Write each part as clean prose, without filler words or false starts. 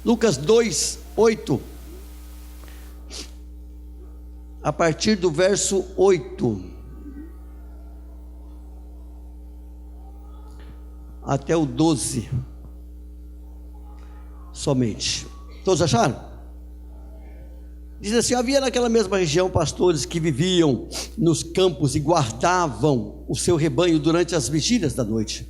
Lucas 2, 8. A partir do verso 8 até o 12 somente. Todos acharam? Diz assim: havia naquela mesma região pastores que viviam nos campos e guardavam o seu rebanho durante as vigílias da noite.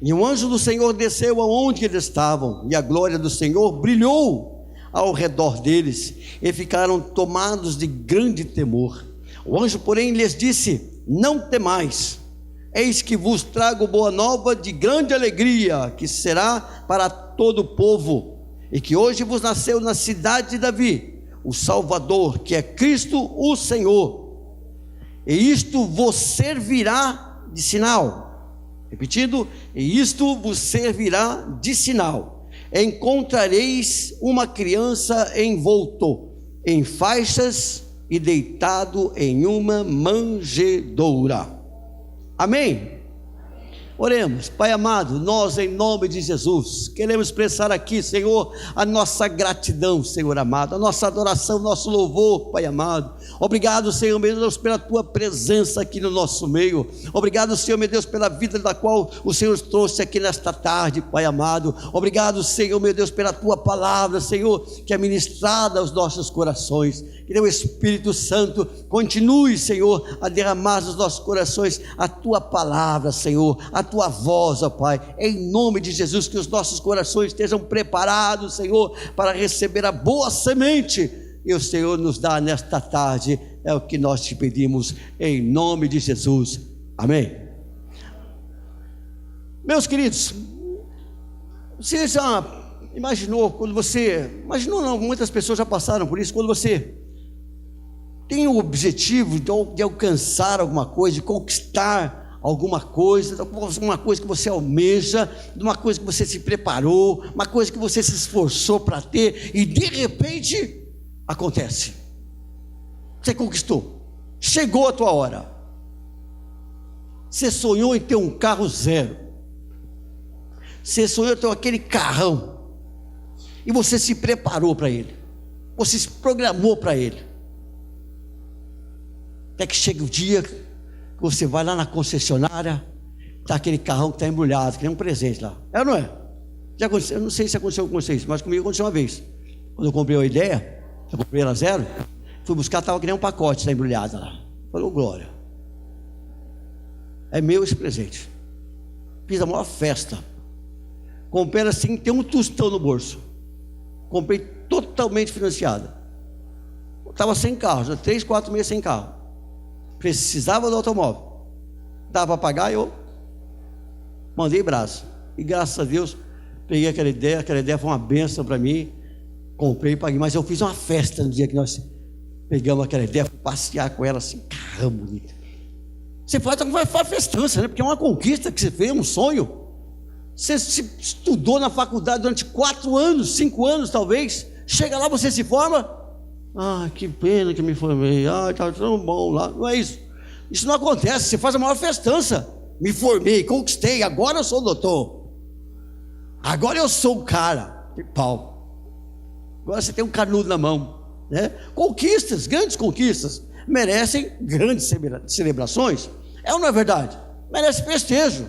E um anjo do Senhor desceu aonde eles estavam, e a glória do Senhor brilhou ao redor deles, e ficaram tomados de grande temor. O anjo, porém, lhes disse: não temais, eis que vos trago boa nova de grande alegria, que será para todo o povo, e que hoje vos nasceu na cidade de Davi o Salvador, que é Cristo o Senhor. E isto vos servirá de sinal. Repetindo: e isto vos servirá de sinal: encontrareis uma criança envolto em faixas e deitado em uma manjedoura. Amém? Oremos. Pai amado, nós em nome de Jesus queremos expressar aqui, Senhor, a nossa gratidão, Senhor amado, a nossa adoração, nosso louvor, Pai amado. Obrigado, Senhor meu Deus, pela Tua presença aqui no nosso meio. Obrigado, Senhor meu Deus, pela vida da qual o Senhor nos trouxe aqui nesta tarde, Pai amado. Obrigado, Senhor meu Deus, pela Tua palavra, Senhor, que é ministrada aos nossos corações. Que o Espírito Santo continue, Senhor, a derramar nos nossos corações a Tua palavra, Senhor, a Tua voz, ó Pai, em nome de Jesus. Que os nossos corações estejam preparados, Senhor, para receber a boa semente, e o Senhor nos dá nesta tarde. É o que nós te pedimos, em nome de Jesus, amém. Meus queridos, você já imaginou, não, muitas pessoas já passaram por isso, quando você tem o objetivo de alcançar alguma coisa, de conquistar alguma coisa que você almeja, de uma coisa que você se preparou, uma coisa que você se esforçou para ter, e de repente acontece, você conquistou, chegou a tua hora. Você sonhou em ter um carro zero, você sonhou em ter aquele carrão, e você se preparou para ele, você se programou para ele. Até que chega o dia que você vai lá na concessionária, está aquele carrão que está embrulhado, que nem um presente lá. É ou não é? Já aconteceu, eu não sei se aconteceu com vocês, mas comigo aconteceu uma vez. Quando eu comprei a ideia, eu comprei ela zero, fui buscar, estava que nem um pacote, está embrulhado lá. Falou: glória, é meu esse presente. Fiz a maior festa. Comprei ela sem ter um tostão no bolso. Comprei totalmente financiada. Estava sem carro, já 3, 4 meses sem carro. Precisava do automóvel, dava para pagar, eu mandei braço, e graças a Deus peguei aquela ideia foi uma bênção para mim, comprei e paguei. Mas eu fiz uma festa no dia que nós pegamos aquela ideia, fui passear com ela assim, caramba, bonita. Você faz festança, né? Porque é uma conquista que você fez, um sonho. Você estudou na faculdade durante 4 anos, 5 anos talvez, chega lá, você se forma. Ah, que pena que me formei, está tão bom lá. Não é isso, isso não acontece. Você faz a maior festança. Me formei, conquistei, agora eu sou doutor, agora eu sou o cara, que pau, agora você tem um canudo na mão, né? Conquistas, grandes conquistas, merecem grandes celebrações, é ou não é verdade? Merece festejo.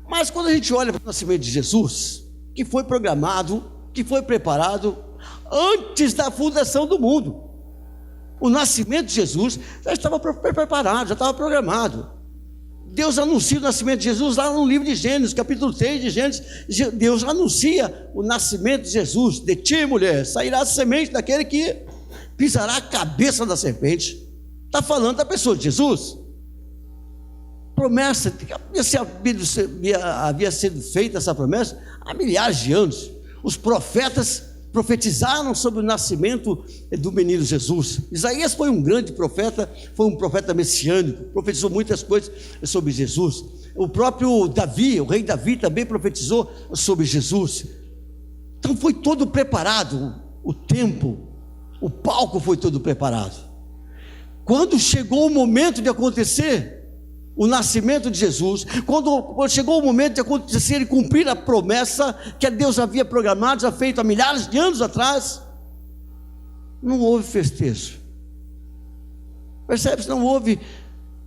Mas quando a gente olha para o nascimento de Jesus, que foi programado, que foi preparado antes da fundação do mundo, o nascimento de Jesus já estava preparado, já estava programado. Deus anuncia o nascimento de Jesus lá no livro de Gênesis, capítulo 3 de Gênesis. Deus anuncia o nascimento de Jesus: de ti, mulher, sairá a semente daquele que pisará a cabeça da serpente. Está falando da pessoa de Jesus. Promessa, havia sido feita essa promessa há milhares de anos. Os profetas profetizaram sobre o nascimento do menino Jesus. Isaías foi um grande profeta, foi um profeta messiânico, profetizou muitas coisas sobre Jesus. O próprio Davi, o rei Davi, também profetizou sobre Jesus. Então foi todo preparado, o tempo, o palco foi todo preparado. Quando chegou o momento de acontecer, o nascimento de Jesus, quando chegou o momento de acontecer e cumprir a promessa que Deus havia programado, já feito há milhares de anos atrás, não houve festejo. Percebe-se? Não houve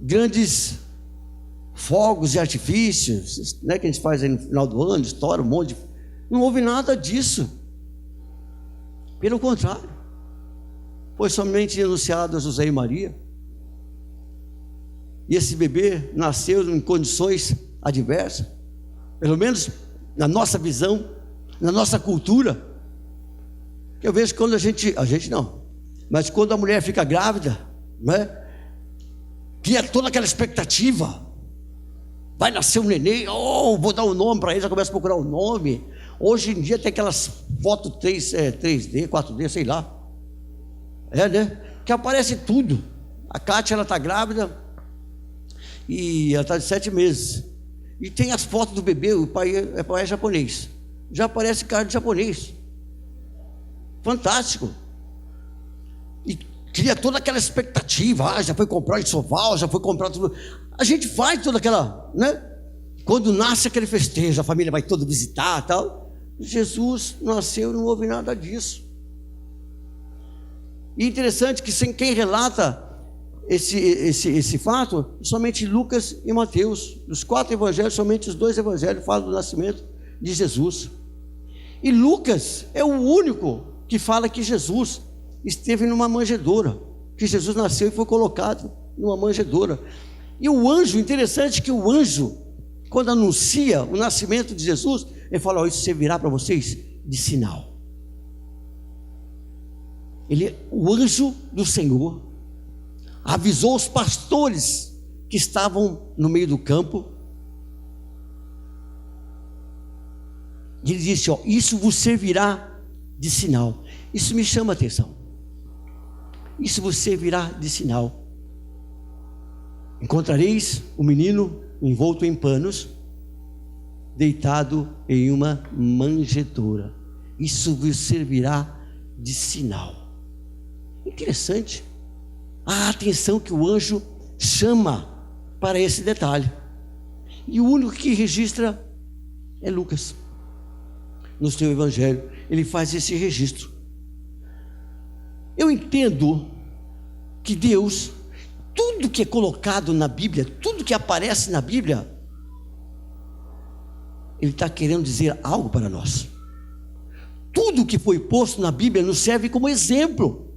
grandes fogos e artifícios, né, que a gente faz aí no final do ano, estoura um monte de... Não houve nada disso. Pelo contrário, foi somente anunciado a José e Maria. E esse bebê nasceu em condições adversas, pelo menos na nossa visão, na nossa cultura. Eu vejo que quando a gente não, mas quando a mulher fica grávida, né, cria toda aquela expectativa, vai nascer um neném, vou dar um nome para ele, já começa a procurar um nome. Hoje em dia tem aquelas fotos 3D, 4D, sei lá, né, que aparece tudo. A Kátia, ela está grávida e ela está de 7 meses, e tem as fotos do bebê, o pai é japonês, já aparece cara de japonês, fantástico, e cria toda aquela expectativa, já foi comprar enxoval, já foi comprar tudo, a gente faz toda aquela, né, quando nasce aquele festejo, a família vai toda visitar, tal. Jesus nasceu, não houve nada disso. E interessante que quem relata esse fato, somente Lucas e Mateus. Dos 4 evangelhos, somente os 2 evangelhos falam do nascimento de Jesus. E Lucas é o único que fala que Jesus esteve numa manjedoura, que Jesus nasceu e foi colocado numa manjedoura. E o anjo, interessante que o anjo, quando anuncia o nascimento de Jesus, ele fala: isso servirá para vocês de sinal. O anjo do Senhor avisou os pastores que estavam no meio do campo, e ele disse: isso vos servirá de sinal. Isso me chama a atenção. Isso vos servirá de sinal. Encontrareis o menino envolto em panos, deitado em uma manjedoura. Isso vos servirá de sinal. Interessante a atenção que o anjo chama para esse detalhe. E o único que registra é Lucas. No seu evangelho, ele faz esse registro. Eu entendo que Deus, tudo que é colocado na Bíblia, tudo que aparece na Bíblia, Ele está querendo dizer algo para nós. Tudo que foi posto na Bíblia nos serve como exemplo.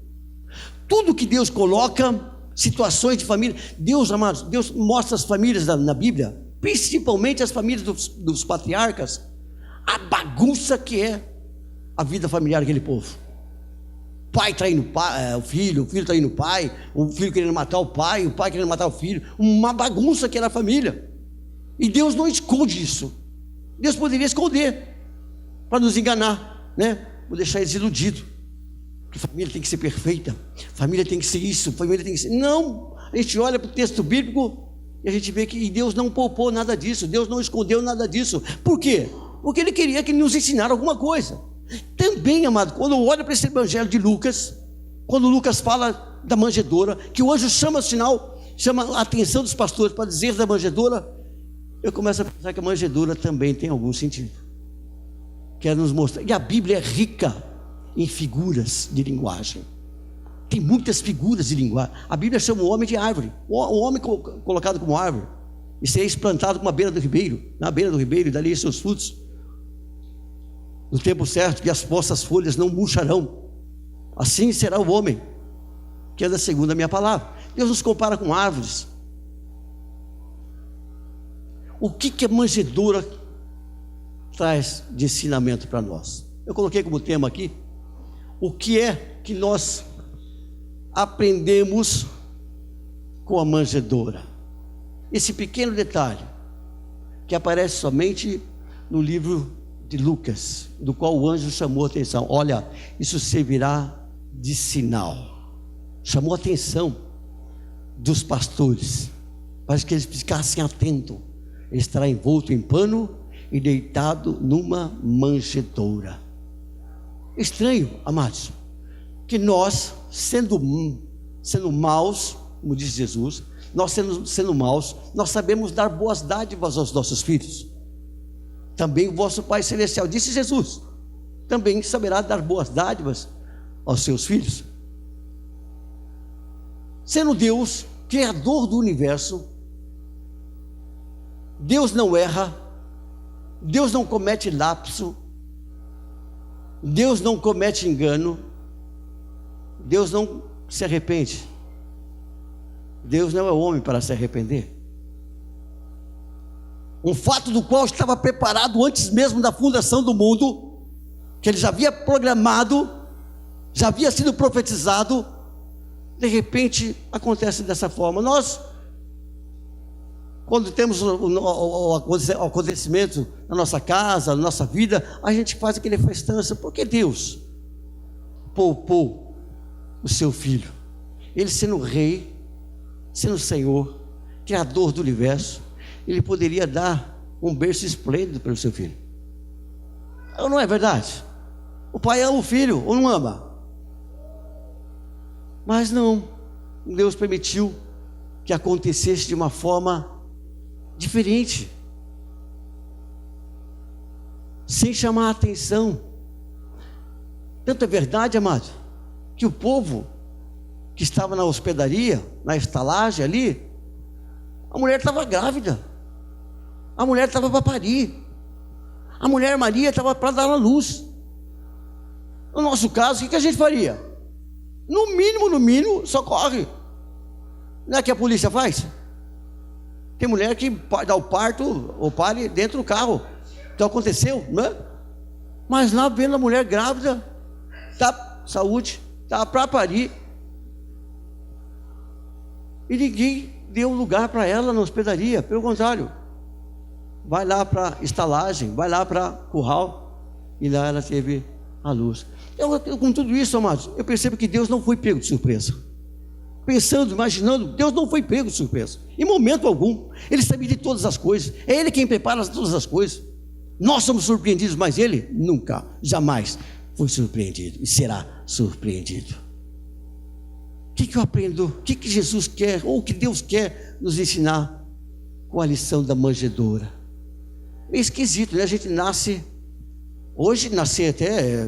Tudo que Deus coloca, situações de família, Deus, amados, Deus mostra as famílias na Bíblia, principalmente as famílias dos patriarcas, a bagunça que é a vida familiar daquele povo. Pai traindo o filho traindo o pai, o filho querendo matar o pai querendo matar o filho, uma bagunça que era a família. E Deus não esconde isso. Deus poderia esconder para nos enganar, né? Vou deixar eles iludidos, que família tem que ser perfeita, família tem que ser isso, família tem que ser... Não, a gente olha para o texto bíblico e a gente vê que Deus não poupou nada disso, Deus não escondeu nada disso. Por quê? Porque Ele queria que Ele nos ensinasse alguma coisa. Também, amado, quando eu olho para esse evangelho de Lucas, quando Lucas fala da manjedoura, que o anjo chama a atenção dos pastores para dizer da manjedoura, eu começo a pensar que a manjedoura também tem algum sentido. Quer nos mostrar. E a Bíblia é rica em figuras de linguagem. Tem muitas figuras de linguagem. A Bíblia chama o homem de árvore. O homem colocado como árvore. E sereis plantado como a beira do ribeiro. Na beira do ribeiro, e dali seus frutos. No tempo certo, que as vossas folhas não murcharão. Assim será o homem que anda segundo a minha palavra. Deus nos compara com árvores. O que a manjedoura traz de ensinamento para nós? Eu coloquei como tema aqui: o que é que nós aprendemos com a manjedoura? Esse pequeno detalhe que aparece somente no livro de Lucas, do qual o anjo chamou a atenção. Olha, isso servirá de sinal. Chamou a atenção dos pastores para que eles ficassem atentos. Ele estará envolto em pano e deitado numa manjedoura. Estranho, amados, que nós, sendo maus, como diz Jesus, nós sendo maus, nós sabemos dar boas dádivas aos nossos filhos. Também o vosso Pai Celestial, disse Jesus, também saberá dar boas dádivas aos seus filhos. Sendo Deus, Criador do universo, Deus não erra, Deus não comete lapso, Deus não comete engano, Deus não se arrepende. Deus não é homem para se arrepender. Um fato do qual estava preparado antes mesmo da fundação do mundo, que ele já havia programado, já havia sido profetizado, de repente acontece dessa forma. Nós, quando temos o acontecimento na nossa casa, na nossa vida, a gente faz aquele festança, porque Deus poupou o seu filho, ele sendo rei, sendo Senhor, Criador do universo, ele poderia dar um berço esplêndido para o seu filho. Ou não é verdade? O pai ama o filho, ou não ama? Mas não, Deus permitiu que acontecesse de uma forma diferente, sem chamar a atenção. Tanto é verdade, amado, que o povo que estava na hospedaria, na estalagem ali, a mulher estava grávida, a mulher estava para parir, a mulher Maria estava para dar à luz. No nosso caso, o que a gente faria? No mínimo, socorre. Não é que a polícia faz? Tem mulher que dá o parto ou pare dentro do carro. Então aconteceu, né? Mas lá vendo a mulher grávida, tá saúde, tá para parir, e ninguém deu lugar para ela na hospedaria. Pelo contrário, vai lá para estalagem, vai lá para curral, e lá ela teve a luz. Com tudo isso, amados, eu percebo que Deus não foi pego de surpresa. Pensando, imaginando, Deus não foi pego de surpresa, em momento algum. Ele sabia de todas as coisas, é Ele quem prepara todas as coisas. Nós somos surpreendidos, mas Ele nunca, jamais foi surpreendido e será surpreendido. O que eu aprendo? O que Jesus quer, ou o que Deus quer nos ensinar com a lição da manjedoura? É esquisito, né? A gente nasce, hoje nascer até,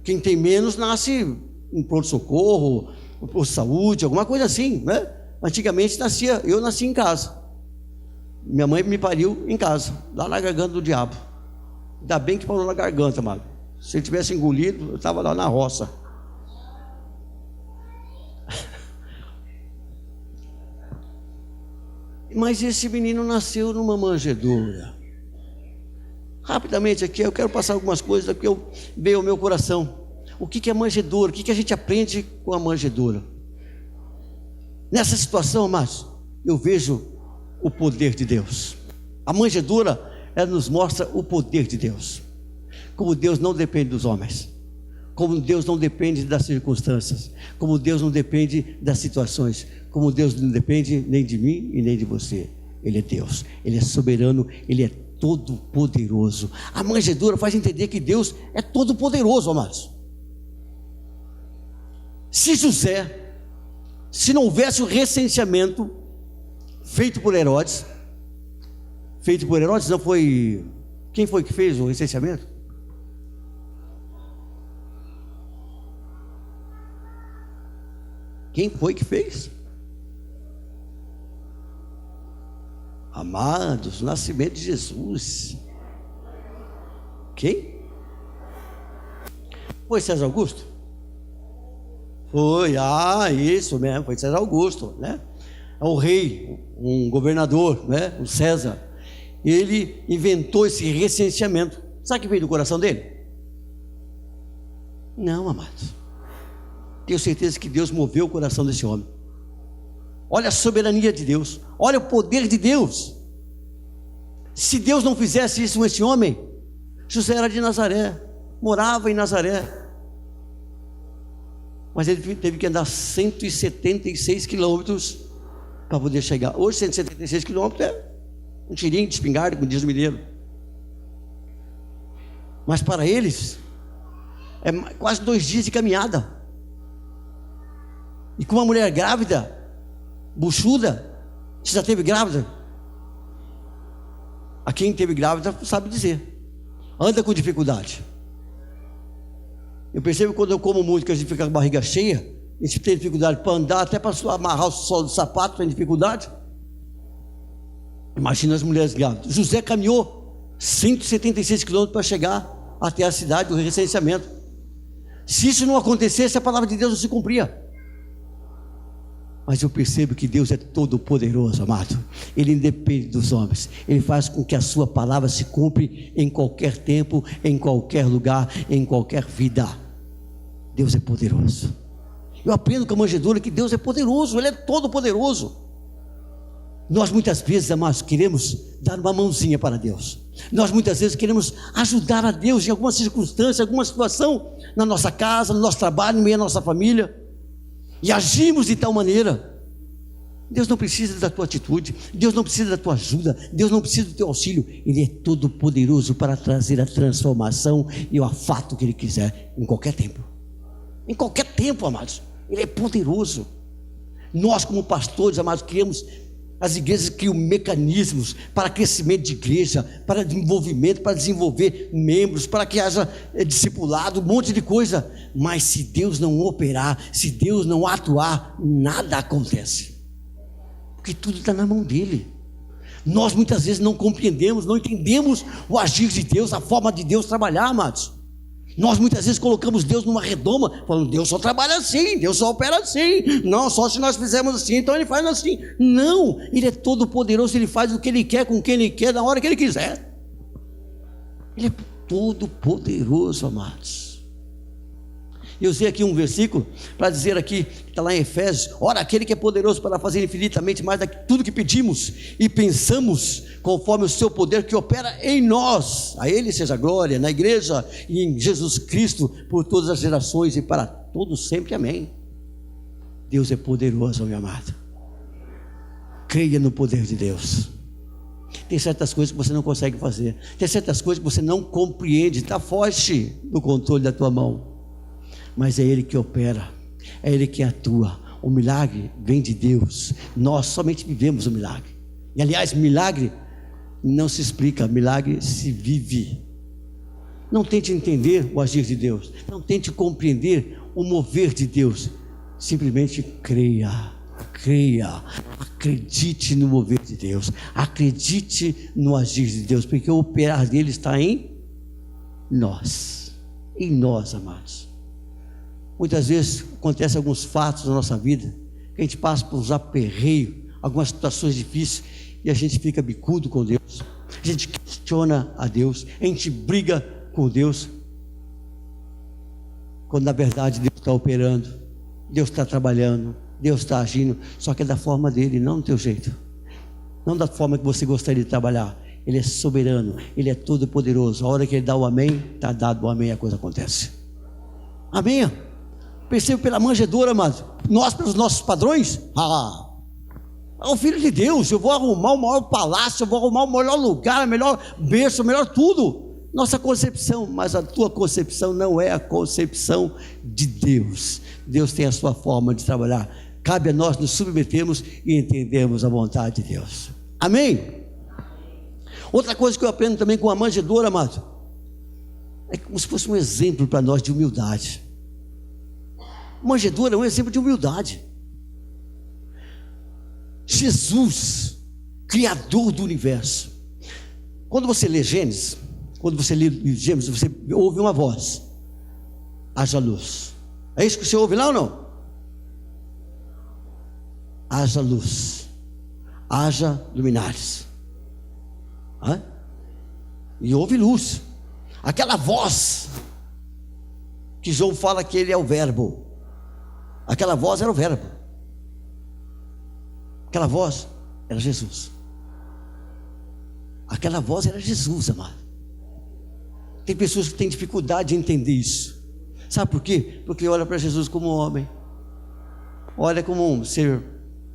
quem tem menos nasce em pronto-socorro, por saúde, alguma coisa assim, né? Antigamente eu nasci em casa. Minha mãe me pariu em casa, lá na garganta do diabo. Ainda bem que parou na garganta, mano. Se ele tivesse engolido, eu estava lá na roça. Mas esse menino nasceu numa manjedoura. Rapidamente aqui, eu quero passar algumas coisas que veio ao meu coração. O que é manjedoura? O que a gente aprende com a manjedoura? Nessa situação, amados, eu vejo o poder de Deus. A manjedoura, ela nos mostra o poder de Deus. Como Deus não depende dos homens, como Deus não depende das circunstâncias, como Deus não depende das situações, como Deus não depende nem de mim e nem de você. Ele é Deus, Ele é soberano, Ele é todo poderoso. A manjedoura faz entender que Deus é todo poderoso, amados. Se não houvesse o recenseamento feito por Herodes, não foi, quem foi que fez o recenseamento? Quem foi que fez? Amados, o nascimento de Jesus. Quem? Foi César Augusto? Foi, isso mesmo, foi César Augusto, né? O rei, um governador, né? O César. Ele inventou esse recenseamento. Sabe o que veio do coração dele? Não, amados. Tenho certeza que Deus moveu o coração desse homem. Olha a soberania de Deus, olha o poder de Deus. Se Deus não fizesse isso com esse homem, José era de Nazaré, morava em Nazaré, mas ele teve que andar 176 quilômetros para poder chegar. Hoje 176 quilômetros é um tirinho de espingarda, como diz o mineiro, mas para eles é quase 2 dias de caminhada. E com uma mulher grávida, buchuda, Você já teve grávida? A quem teve grávida sabe dizer. Anda com dificuldade. Eu percebo que quando eu como muito, que a gente fica com a barriga cheia, a gente tem dificuldade para andar, até para amarrar o solo do sapato, tem dificuldade. Imagina as mulheres grávidas. José caminhou 176 quilômetros para chegar até a cidade do recenseamento. Se isso não acontecesse, a palavra de Deus não se cumpria. Mas eu percebo que Deus é todo poderoso, amado. Ele independe dos homens. Ele faz com que a sua palavra se cumpra em qualquer tempo, em qualquer lugar, em qualquer vida. Deus é poderoso. Eu aprendo com a manjedoura que Deus é poderoso. Ele é todo poderoso. Nós muitas vezes, amados, queremos dar uma mãozinha para Deus. Nós muitas vezes queremos ajudar a Deus em alguma circunstância, alguma situação, na nossa casa, no nosso trabalho, no meio da nossa família, e agimos de tal maneira. Deus não precisa da tua atitude, Deus não precisa da tua ajuda, Deus não precisa do teu auxílio. Ele é todo poderoso para trazer a transformação e o afato que Ele quiser, em qualquer tempo. Em qualquer tempo, amados. Ele é poderoso. Nós, como pastores, amados, criamos, as igrejas criam mecanismos para crescimento de igreja, para desenvolvimento, para desenvolver membros, para que haja discipulado, um monte de coisa. Mas se Deus não operar, se Deus não atuar, nada acontece, porque tudo está na mão dEle. Nós muitas vezes não compreendemos, não entendemos o agir de Deus, a forma de Deus trabalhar, amados. Nós muitas vezes colocamos Deus numa redoma, falando: Deus só trabalha assim, Deus só opera assim, não, só se nós fizermos assim, então Ele faz assim. Não, Ele é todo poderoso, Ele faz o que Ele quer, com quem Ele quer, na hora que Ele quiser. Ele é todo poderoso, amados. Eu usei aqui um versículo para dizer aqui, que está lá em Efésios: ora, aquele que é poderoso para fazer infinitamente mais do que tudo que pedimos e pensamos, conforme o seu poder que opera em nós. A Ele seja a glória na igreja e em Jesus Cristo por todas as gerações e para todos sempre, amém. Deus é poderoso, meu amado. Creia no poder de Deus. Tem certas coisas que você não consegue fazer, tem certas coisas que você não compreende, está foge do controle da tua mão. Mas é Ele que opera, é Ele que atua. O milagre vem de Deus. Nós somente vivemos o milagre. E aliás, milagre não se explica, milagre se vive. Não tente entender o agir de Deus, não tente compreender o mover de Deus. Simplesmente creia, acredite no mover de Deus, acredite no agir de Deus, porque o operar dele está em nós, amados. Muitas vezes acontecem alguns fatos na nossa vida, que a gente passa por uns aperreios, algumas situações difíceis, e a gente fica bicudo com Deus, a gente questiona a Deus, a gente briga com Deus, quando na verdade Deus está operando, Deus está trabalhando, Deus está agindo, só que é da forma dele, não do teu jeito, não da forma que você gostaria de trabalhar. Ele é soberano, Ele é todo poderoso. A hora que Ele dá o amém, está dado o amém, a coisa acontece. Amém? Percebo pela manjedoura, amado, nós pelos nossos padrões, o Filho de Deus, eu vou arrumar o maior palácio, eu vou arrumar o melhor lugar, o melhor berço, o melhor tudo. Nossa concepção, mas a tua concepção não é a concepção de Deus. Deus tem a sua forma de trabalhar. Cabe a nós nos submetermos e entendermos a vontade de Deus. Amém? Outra coisa que eu aprendo também com a manjedoura, amado, é como se fosse um exemplo para nós de humildade. Manjedoura é um exemplo de humildade. Jesus, Criador do universo. Quando você lê Gênesis, você ouve uma voz: haja luz. É isso que você ouve lá ou não? Haja luz, haja luminares. E houve luz. Aquela voz que João fala que ele é o verbo, aquela voz era o verbo, aquela voz era Jesus, aquela voz era Jesus, amado. Tem pessoas que têm dificuldade de entender isso. Sabe por quê? Porque olha para Jesus como um homem, olha como um ser,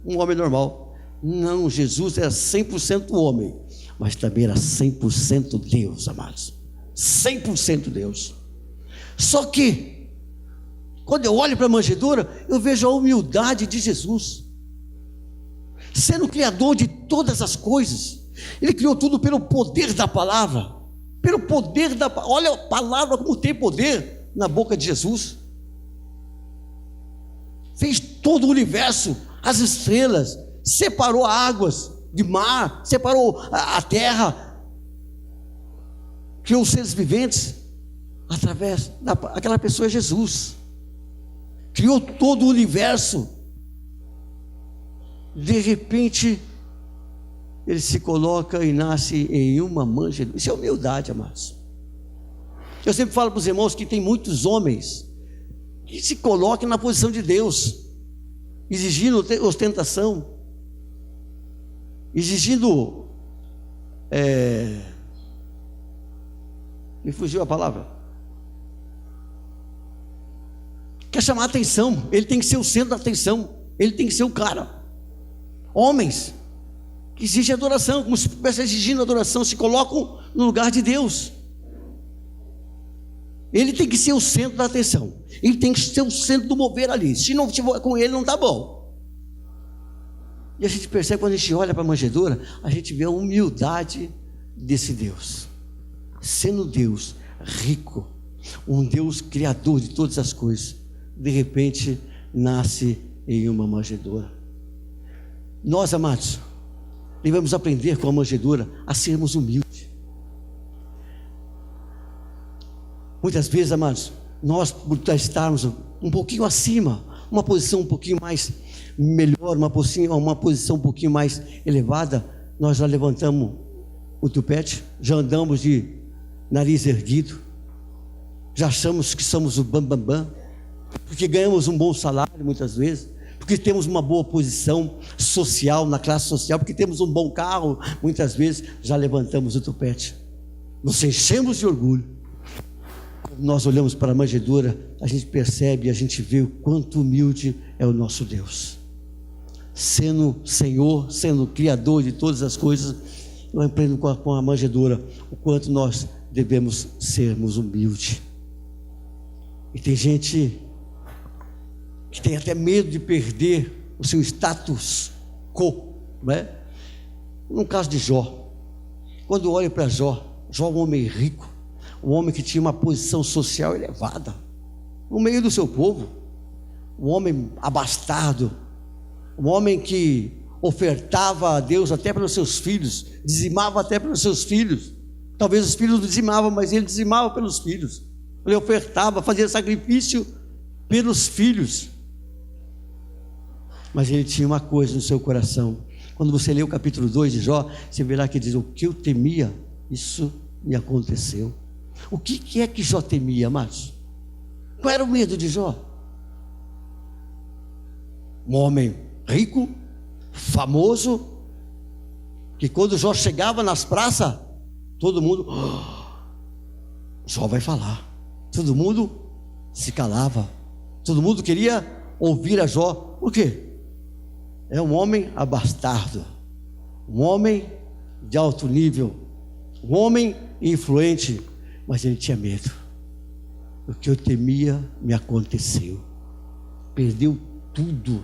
um homem normal. Não, Jesus era 100% homem, mas também era 100% Deus, amados. 100% Deus. Só que quando eu olho para a manjedoura, eu vejo a humildade de Jesus. sendo o criador de todas as coisas. Ele criou tudo pelo poder da palavra, pelo poder da palavra. Olha a palavra como tem poder na boca de Jesus. Fez todo o universo, as estrelas, separou águas de mar, separou a terra, criou os seres viventes através daquela pessoa. É Jesus. Criou todo o universo. De repente ele se coloca e nasce em uma manjedoura. Isso é humildade, amados. Eu sempre falo para os irmãos que tem muitos homens que se colocam na posição de Deus, exigindo ostentação, exigindo me fugiu a palavra, quer chamar a atenção. Ele tem que ser o centro da atenção, ele tem que ser o cara. Homens que exigem adoração, como se estivesse exigindo adoração, se colocam no lugar de Deus. Ele tem que ser o centro da atenção, ele tem que ser o centro do mover ali. Se não estiver com ele, não está bom. E a gente percebe, quando a gente olha para a manjedoura, a gente vê a humildade desse Deus, sendo Deus rico, um Deus criador de todas as coisas, de repente nasce em uma manjedoura. Nós, amados, devemos aprender com a manjedoura a sermos humildes. Muitas vezes, amados, nós, por estarmos um pouquinho acima, uma posição um pouquinho mais melhor, uma posição um pouquinho mais elevada, nós já levantamos o tupete, já andamos de nariz erguido, já achamos que somos o bambambam, porque ganhamos um bom salário muitas vezes, porque temos uma boa posição social, na classe social, porque temos um bom carro, muitas vezes já levantamos o tupete, nos enchemos de orgulho. Quando nós olhamos para a manjedoura, a gente percebe, a gente vê o quanto humilde é o nosso Deus, sendo Senhor, sendo Criador de todas as coisas. Eu aprendo com a manjedoura o quanto nós devemos sermos humildes. E tem gente que tem até medo de perder o seu status quo, não é? No caso de Jó, quando eu olho para Jó é um homem rico, um homem que tinha uma posição social elevada no meio do seu povo, um homem abastado, um homem que ofertava a Deus até pelos seus filhos, dizimava até pelos seus filhos. Talvez os filhos não dizimavam, mas ele dizimava pelos filhos, ele ofertava, fazia sacrifício pelos filhos. Mas ele tinha uma coisa no seu coração. Quando você lê o capítulo 2 de Jó, você verá que diz: o que eu temia, isso me aconteceu. O que é que Jó temia, amados? Qual era o medo de Jó? Um homem rico, famoso, que quando Jó chegava nas praças, todo mundo, Jó vai falar. Todo mundo se calava, todo mundo queria ouvir a Jó. Por quê? É um homem abastado, um homem de alto nível, um homem influente, mas ele tinha medo. O que eu temia me aconteceu. Perdeu tudo.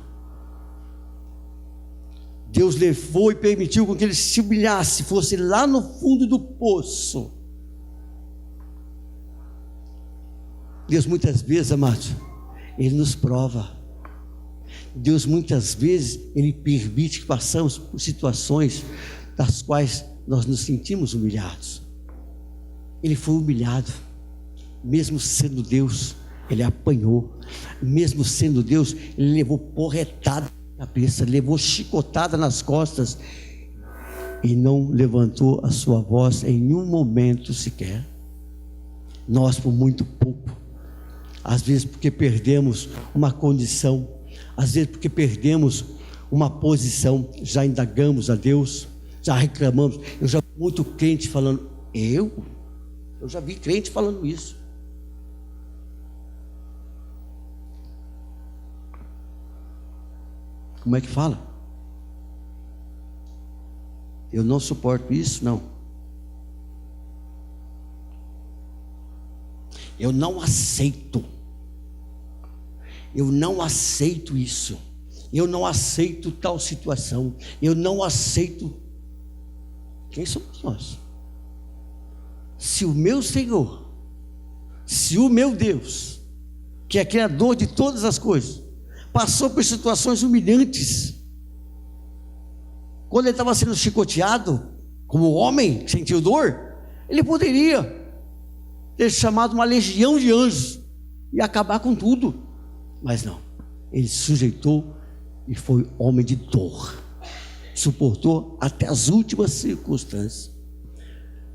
Deus levou e permitiu com que ele se humilhasse, fosse lá no fundo do poço. Deus muitas vezes, amados, ele nos prova. Deus muitas vezes, ele permite que passamos por situações das quais nós nos sentimos humilhados. Ele foi humilhado, mesmo sendo Deus, ele apanhou. Mesmo sendo Deus, ele levou porretada na cabeça, levou chicotada nas costas, e não levantou a sua voz em nenhum momento sequer. Nós, por muito pouco, às vezes porque perdemos uma condição, às vezes porque perdemos uma posição, já indagamos a Deus, já reclamamos. Eu já vi muito crente falando, eu já vi crente falando isso. Como é que fala? Eu não suporto isso, não. Eu não aceito. Eu não aceito isso. Eu não aceito tal situação. Eu não aceito. Quem somos nós? Se o meu Senhor, se o meu Deus, que é criador de todas as coisas, passou por situações humilhantes, quando ele estava sendo chicoteado, como homem que sentiu dor, ele poderia ter chamado uma legião de anjos e acabar com tudo, mas não, ele se sujeitou e foi homem de dor, suportou até as últimas circunstâncias.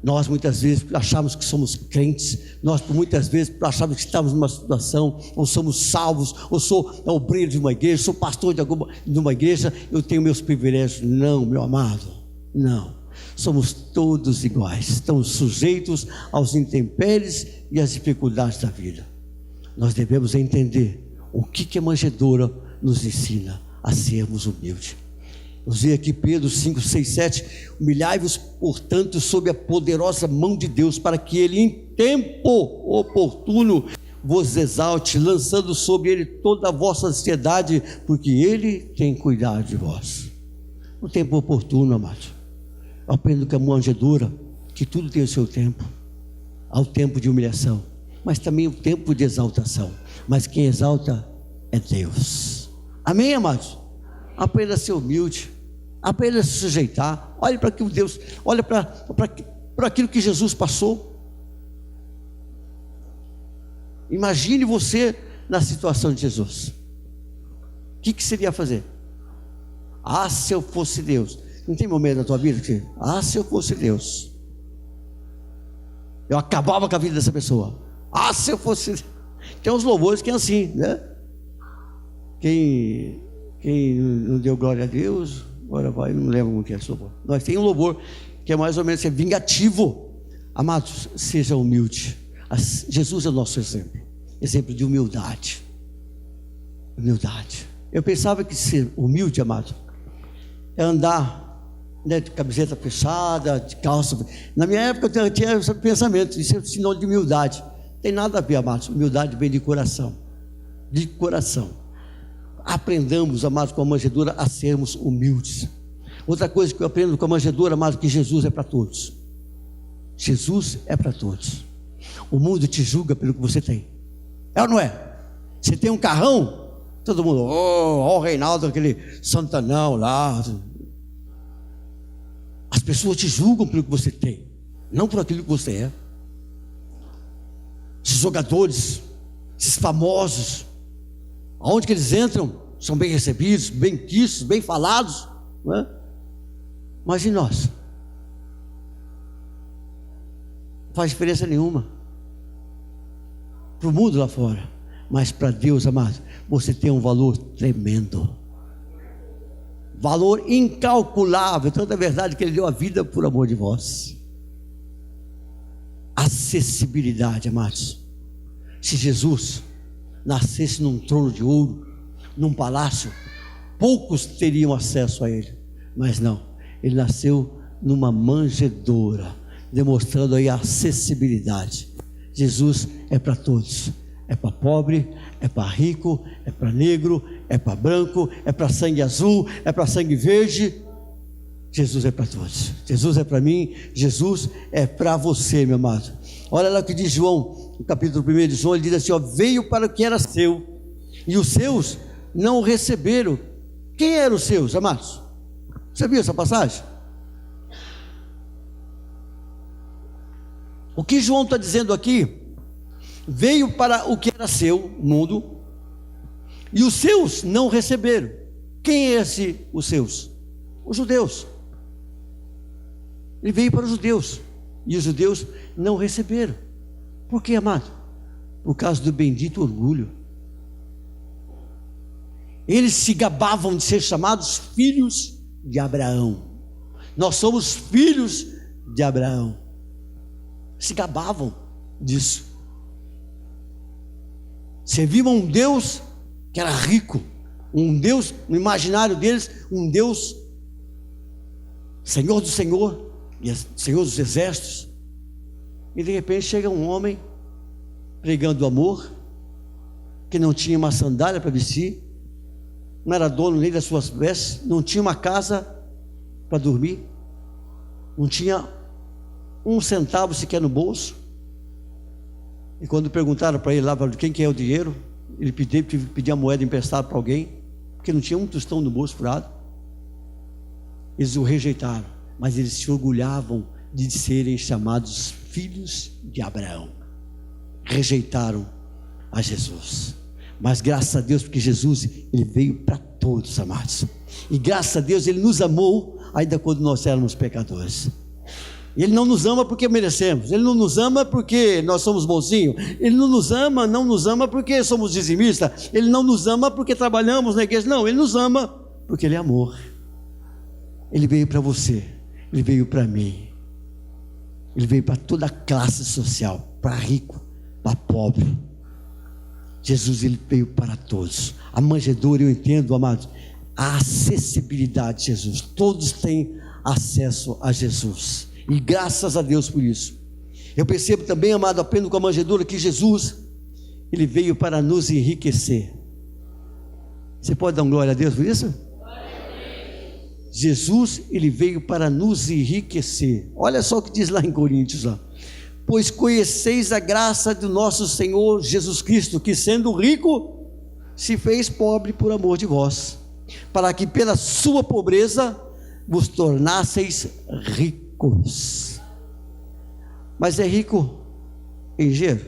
Nós muitas vezes achamos que somos crentes, nós muitas vezes achamos que estamos numa situação, ou somos salvos, ou sou obreiro de uma igreja, sou pastor de uma igreja, eu tenho meus privilégios. Não, meu amado, não, somos todos iguais, estamos sujeitos aos intempéries e às dificuldades da vida. Nós devemos entender o que a manjedoura nos ensina: a sermos humildes. Usei aqui Pedro 5, 6, 7, humilhai-vos, portanto, sob a poderosa mão de Deus, para que Ele em tempo oportuno vos exalte, lançando sobre Ele toda a vossa ansiedade, porque Ele tem cuidado de vós. No tempo oportuno, amado, eu aprendo com a manjedoura que tudo tem o seu tempo. Há o tempo de humilhação, mas também o tempo de exaltação, mas quem exalta é Deus. Amém, amados? Aprenda a ser humilde, aprenda a se sujeitar. Olhe para aquilo que Deus, olha para aquilo que Jesus passou. Imagine você na situação de Jesus. O que seria fazer? Ah, se eu fosse Deus. Não tem momento na tua vida que, ah, se eu fosse Deus, eu acabava com a vida dessa pessoa. Ah, se eu fosse. Tem uns louvores que é assim, né? Quem não deu glória a Deus, agora vai, não lembro como que é esse louvor. Nós temos um louvor que é mais ou menos vingativo. Amados, seja humilde. Jesus é o nosso exemplo de humildade. Humildade. Eu pensava que ser humilde, amado, é andar, né, de camiseta fechada, de calça. Na minha época eu tinha esse pensamento, isso é sinal de humildade. Não tem nada a ver, amados. Humildade vem de coração. De coração. Aprendamos, amados, com a manjedoura a sermos humildes. Outra coisa que eu aprendo com a manjedoura, amados, que Jesus é para todos. Jesus é para todos. O mundo te julga pelo que você tem. É ou não é? Você tem um carrão, todo mundo, ó o Reinaldo, aquele santanão lá. As pessoas te julgam pelo que você tem, não por aquilo que você é. Esses jogadores, esses famosos, aonde que eles entram, são bem recebidos, bem quistos, bem falados, não é? Mas e nós? Não faz diferença nenhuma para o mundo lá fora, mas para Deus, amado, você tem um valor tremendo, valor incalculável. Tanto é verdade que Ele deu a vida por amor de vós. Acessibilidade, amados. Se Jesus nascesse num trono de ouro, num palácio, poucos teriam acesso a Ele, mas não, Ele nasceu numa manjedoura, demonstrando aí a acessibilidade. Jesus é para todos, é para pobre, é para rico, é para negro, é para branco, é para sangue azul, é para sangue verde. Jesus é para todos. Jesus é para mim, Jesus é para você, meu amado. Olha lá o que diz João, no capítulo 1 de João, ele diz assim, ó, veio para o que era seu, e os seus não o receberam. Quem eram os seus, amados? Você viu essa passagem? O que João está dizendo aqui, veio para o que era seu, o mundo, e os seus não receberam. Quem é esse, os seus? Os judeus. Ele veio para os judeus, e os judeus não receberam. Por quê, amado? Por causa do bendito orgulho. Eles se gabavam de ser chamados filhos de Abraão. Nós somos filhos de Abraão. Se gabavam disso. Serviam um Deus que era rico, um Deus, no imaginário deles, um Deus Senhor do Senhor, e Senhor dos exércitos. E de repente chega um homem pregando amor, que não tinha uma sandália para vestir, não era dono nem das suas vestes, não tinha uma casa para dormir, não tinha um centavo sequer no bolso. E quando perguntaram para ele lá, de quem que é o dinheiro, ele teve que pedir a moeda emprestada para alguém, porque não tinha um tostão no bolso furado. Eles o rejeitaram, mas eles se orgulhavam de serem chamados filhos de Abraão. Rejeitaram a Jesus, mas graças a Deus, porque Jesus, ele veio para todos, amados, e graças a Deus ele nos amou ainda quando nós éramos pecadores. Ele não nos ama porque merecemos, ele não nos ama porque nós somos bonzinhos, ele não nos ama porque somos dizimistas, ele não nos ama porque trabalhamos na igreja, não, ele nos ama porque ele é amor. Ele veio para você, ele veio para mim, ele veio para toda a classe social, para rico, para pobre. Jesus, ele veio para todos. A manjedoura, eu entendo, amados, a acessibilidade de Jesus, todos têm acesso a Jesus, e graças a Deus por isso. Eu percebo também, amado, aprendo com a manjedoura, que Jesus, ele veio para nos enriquecer. Você pode dar glória a Deus por isso? Jesus, ele veio para nos enriquecer. Olha só o que diz lá em Coríntios, ó. Pois conheceis a graça do nosso Senhor Jesus Cristo, que sendo rico, se fez pobre por amor de vós, para que pela sua pobreza vos tornasseis ricos. Mas é rico em dinheiro?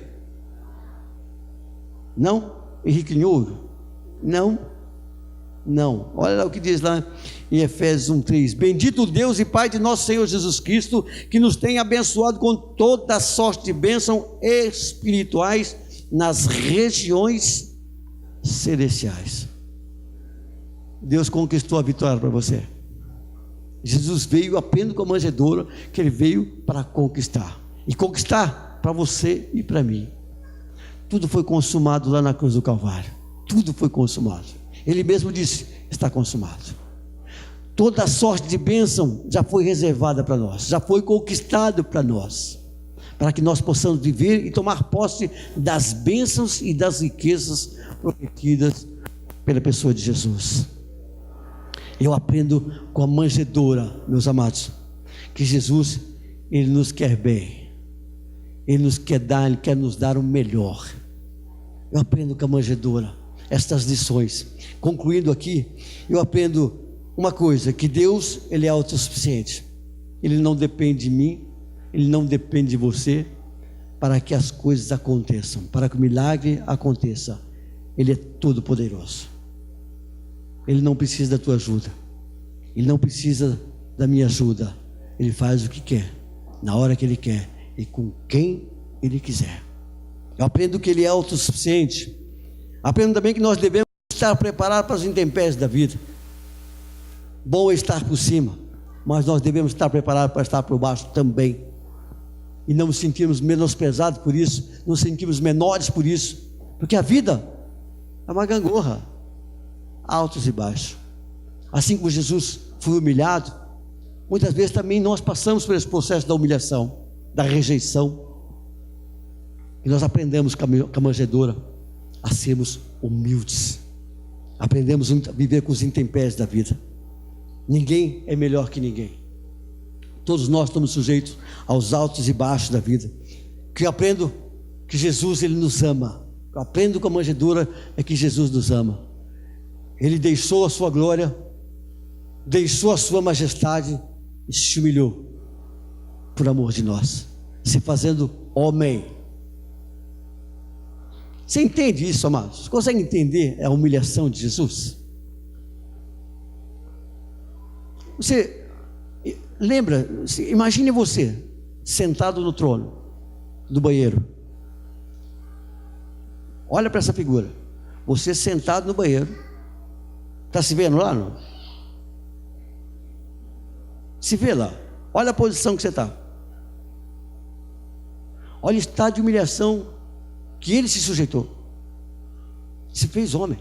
Não? É rico em ouro? Não. Não, olha lá o que diz lá em Efésios 1:3: bendito Deus e Pai de nosso Senhor Jesus Cristo, que nos tem abençoado com toda sorte de bênção espirituais nas regiões celestiais. Deus conquistou a vitória para você. Jesus veio apenas com a manjedoura, que ele veio para conquistar, e conquistar para você e para mim. Tudo foi consumado lá na cruz do Calvário, tudo foi consumado. Ele mesmo disse: está consumado. Toda sorte de bênção já foi reservada para nós, já foi conquistado para nós, para que nós possamos viver e tomar posse das bênçãos e das riquezas prometidas pela pessoa de Jesus. Eu aprendo com a manjedoura, meus amados, que Jesus, ele nos quer bem, ele nos quer dar, ele quer nos dar o melhor. Eu aprendo com a manjedoura estas lições. Concluindo aqui, eu aprendo uma coisa: que Deus, ele é autossuficiente, ele não depende de mim, ele não depende de você para que as coisas aconteçam, para que o milagre aconteça. Ele é todo poderoso, ele não precisa da tua ajuda, ele não precisa da minha ajuda. Ele faz o que quer, na hora que ele quer e com quem ele quiser. Eu aprendo que ele é autossuficiente. Aprendo também que nós devemos estar preparados para as intempéries da vida. Bom é estar por cima, mas nós devemos estar preparados para estar por baixo também, e não nos sentirmos menosprezados por isso, não nos sentirmos menores por isso, porque a vida é uma gangorra, altos e baixos. Assim como Jesus foi humilhado, muitas vezes também nós passamos por esse processo da humilhação, da rejeição, e nós aprendemos com a manjedoura a sermos humildes, aprendemos a viver com os intempéries da vida. Ninguém é melhor que ninguém, todos nós estamos sujeitos aos altos e baixos da vida. Que eu aprendo que Jesus, ele nos ama. Eu aprendo com a manjedoura é que Jesus nos ama. Ele deixou a sua glória, deixou a sua majestade e se humilhou por amor de nós, se fazendo homem. Você entende isso, amados? Você consegue entender a humilhação de Jesus? Você lembra, imagine você sentado no trono do banheiro. Olha para essa figura, você sentado no banheiro. Está se vendo lá? Não? Se vê lá, olha a posição que você está. Olha o estado de humilhação que ele se sujeitou, se fez homem.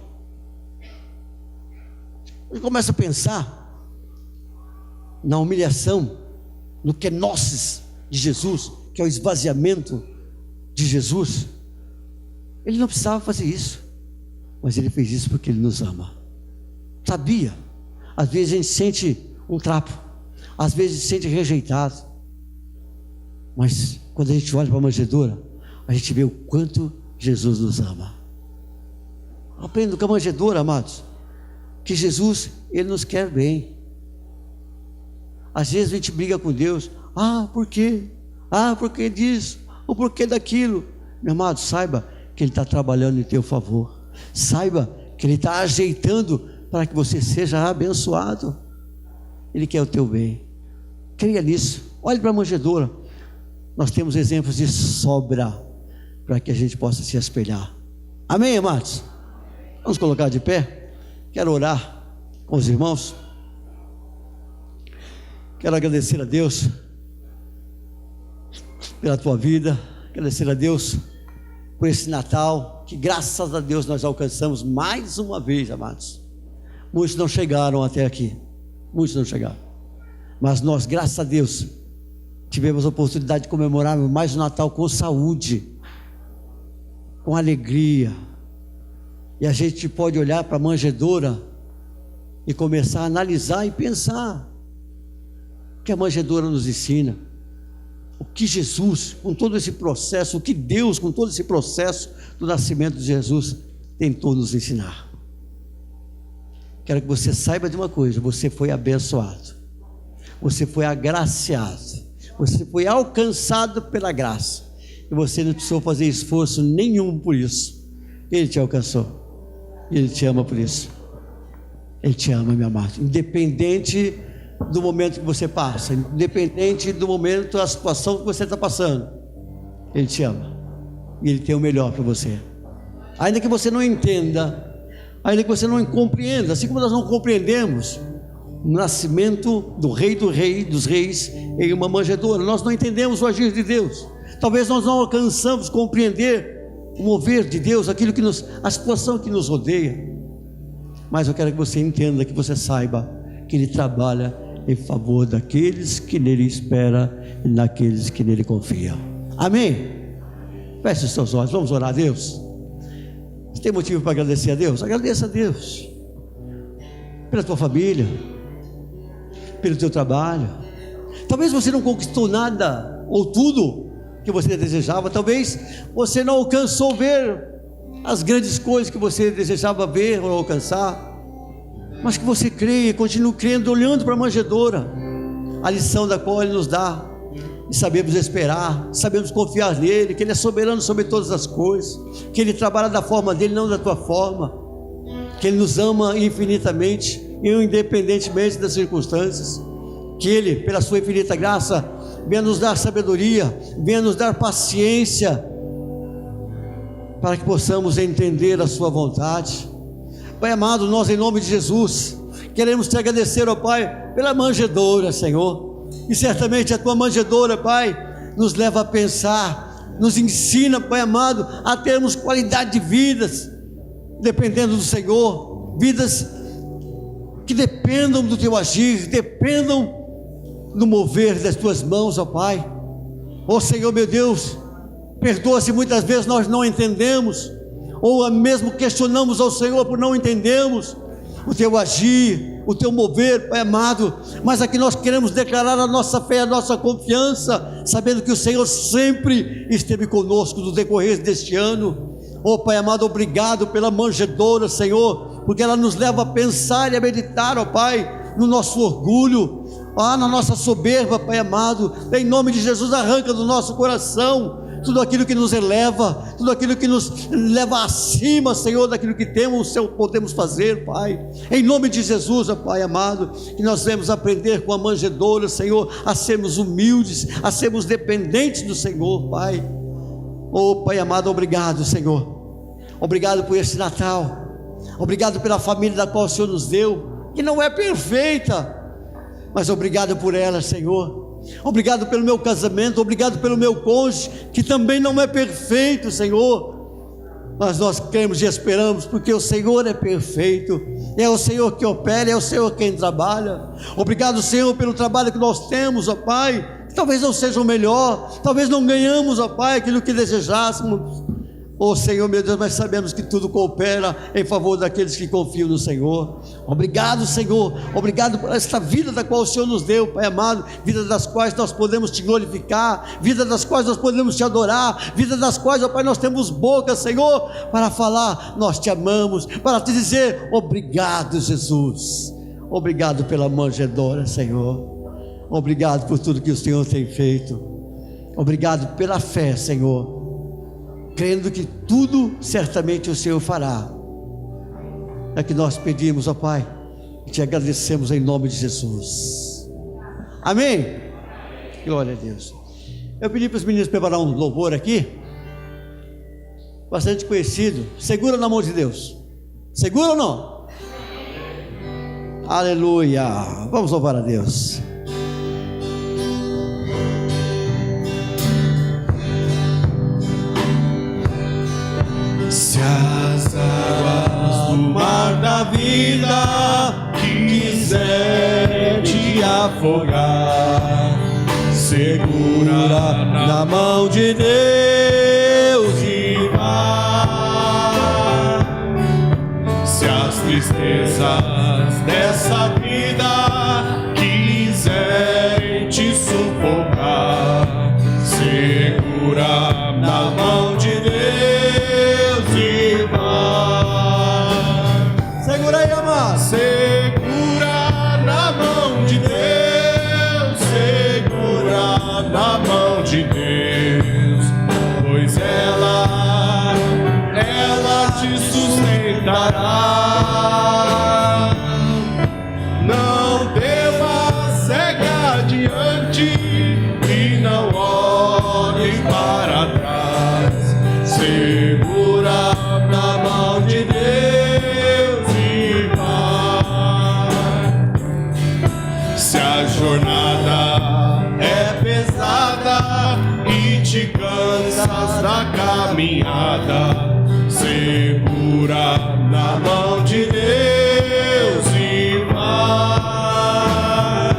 Você começa a pensar na humilhação, no kenosis de Jesus, que é o esvaziamento de Jesus. Ele não precisava fazer isso, mas ele fez isso porque ele nos ama. Sabia? Às vezes a gente sente um trapo, às vezes se sente rejeitado, mas quando a gente olha para a manjedoura, a gente vê o quanto Jesus nos ama. Aprenda com a manjedoura, amados, que Jesus, Ele nos quer bem. Às vezes a gente briga com Deus, por quê? Por que disso? Ou por que daquilo? Meu amado, saiba que Ele está trabalhando em teu favor, saiba que Ele está ajeitando para que você seja abençoado. Ele quer o teu bem, creia nisso. Olhe para a manjedoura, nós temos exemplos de sobra, para que a gente possa se espelhar. Amém, amados? Vamos colocar de pé. Quero orar com os irmãos. Quero agradecer a Deus pela tua vida, agradecer a Deus por esse Natal, que graças a Deus nós alcançamos mais uma vez, amados. Muitos não chegaram até aqui, muitos não chegaram, mas nós, graças a Deus, tivemos a oportunidade de comemorar mais um Natal com saúde, com alegria, e a gente pode olhar para a manjedoura e começar a analisar e pensar o que a manjedoura nos ensina, o que Jesus, com todo esse processo, o que Deus, com todo esse processo do nascimento de Jesus, tentou nos ensinar. Quero que você saiba de uma coisa: você foi abençoado, você foi agraciado, você foi alcançado pela graça, e você não precisou fazer esforço nenhum por isso. Ele te alcançou, e Ele te ama por isso. Ele te ama, meu amado, independente do momento que você passa, independente do momento, da situação que você está passando, Ele te ama, e Ele tem o melhor para você. Ainda que você não entenda, ainda que você não compreenda, assim como nós não compreendemos o nascimento do Rei dos Reis em uma manjedoura, nós não entendemos o agir de Deus. Talvez nós não alcançamos compreender o mover de Deus, aquilo que a situação que nos rodeia, mas eu quero que você entenda, que você saiba que Ele trabalha em favor daqueles que nele esperam e naqueles que nele confiam. Amém? Feche os seus olhos, vamos orar a Deus. Você tem motivo para agradecer a Deus? Agradeça a Deus pela tua família, pelo teu trabalho. Talvez você não conquistou nada ou tudo que você desejava, talvez você não alcançou ver as grandes coisas que você desejava ver ou alcançar, mas que você creia, continue crendo, olhando para a manjedoura, a lição da qual Ele nos dá, e sabemos esperar, sabemos confiar nele, que Ele é soberano sobre todas as coisas, que Ele trabalha da forma dele, não da tua forma, que Ele nos ama infinitamente, independentemente das circunstâncias, que Ele, pela sua infinita graça, venha nos dar sabedoria, venha nos dar paciência, para que possamos entender a sua vontade. Pai amado, nós em nome de Jesus queremos te agradecer, ó Pai, pela manjedoura, Senhor, e certamente a tua manjedoura, Pai, nos leva a pensar, nos ensina, Pai amado, a termos qualidade de vidas, dependendo do Senhor, vidas que dependam do teu agir, dependam do mover das tuas mãos, ó Pai. Ó Senhor meu Deus, perdoa se muitas vezes nós não entendemos, ou mesmo questionamos ao Senhor por não entendermos o teu agir, o teu mover, Pai amado, mas aqui nós queremos declarar a nossa fé, a nossa confiança, sabendo que o Senhor sempre esteve conosco no decorrer deste ano. Oh Pai amado, obrigado pela manjedoura, Senhor, porque ela nos leva a pensar e a meditar, ó Pai, no nosso orgulho, na nossa soberba, Pai amado. Em nome de Jesus, arranca do nosso coração tudo aquilo que nos eleva, tudo aquilo que nos leva acima, Senhor, daquilo que temos, podemos fazer, Pai. Em nome de Jesus, ó Pai amado, que nós devemos aprender com a manjedoura, Senhor, a sermos humildes, a sermos dependentes do Senhor, Pai. Oh Pai amado, obrigado, Senhor, obrigado por esse Natal, obrigado pela família da qual o Senhor nos deu, que não é perfeita, mas obrigado por ela, Senhor. Obrigado pelo meu casamento, obrigado pelo meu cônjuge, que também não é perfeito, Senhor, mas nós cremos e esperamos, porque o Senhor é perfeito, é o Senhor que opera, é o Senhor quem trabalha. Obrigado, Senhor, pelo trabalho que nós temos, ó Pai. Talvez não seja o melhor, talvez não ganhamos, ó Pai, aquilo que desejássemos, Oh Senhor, meu Deus, mas sabemos que tudo coopera em favor daqueles que confiam no Senhor. Obrigado, Senhor, obrigado por esta vida da qual o Senhor nos deu, Pai amado, vida das quais nós podemos te glorificar, vida das quais nós podemos te adorar, vida das quais, ó Pai, nós temos boca, Senhor, para falar, nós te amamos, para te dizer, obrigado, Jesus, obrigado pela manjedoura, Senhor, obrigado por tudo que o Senhor tem feito, obrigado pela fé, Senhor, crendo que tudo certamente o Senhor fará. É que nós pedimos, ó Pai, e te agradecemos em nome de Jesus. Amém? Glória a Deus. Eu pedi para os meninos preparar um louvor aqui, bastante conhecido. Segura na mão de Deus. Segura ou não? Aleluia. Vamos louvar a Deus. Se as águas do mar da vida quiser te afogar, segura na mão de Deus e vai. Se as tristezas dessa vida quiserem te sufocar, segura na mão de Deus. Segura aí, amado. Segura na mão de Deus, segura na mão de Deus, pois ela te sustentará. Não temas, segue adiante e não olhe para trás. Segura na mão de Deus. A jornada é pesada e te cansas da caminhada, segura na mão de Deus e vai.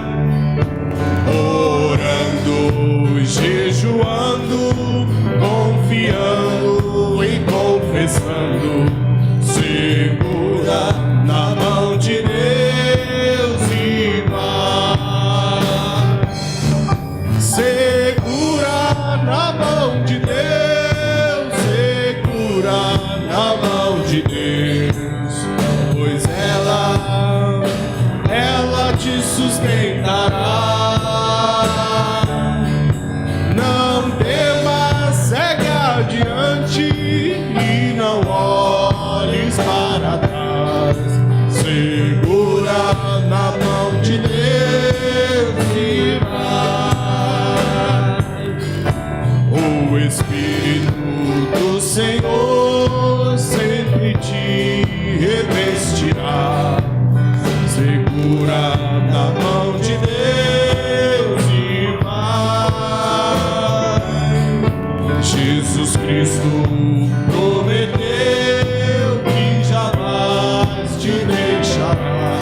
Orando e jejuando, confiando e confessando, segura na mão de Deus. Segura na mão de Deus, segura na mão de Deus, pois ela te sustentará. Não temas, segue adiante e não olhes para trás. Segura na mão de Deus e vai. O Espírito do Senhor sempre te revestirá. Segura na mão de Deus e vai. Jesus Cristo prometeu que jamais te deixará.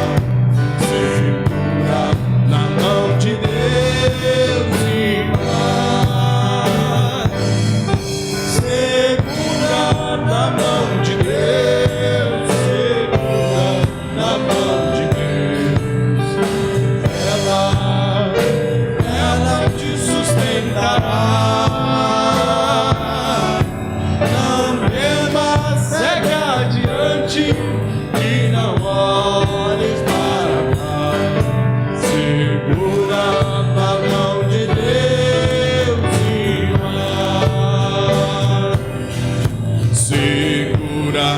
Segura na mão de Deus e vai. Segura na mão de Deus, segura na mão de Deus. Ela te sustentará. Não temas, segue adiante e não olhes para trás. Segura na mão de Deus e vai. Segura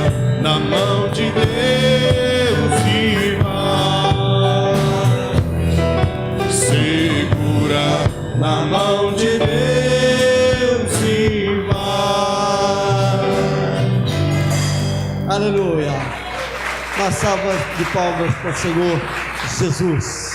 na mão de Deus e vai. Segura na mão de Deus e vai. Aleluia. Uma salva de palmas para o Senhor Jesus.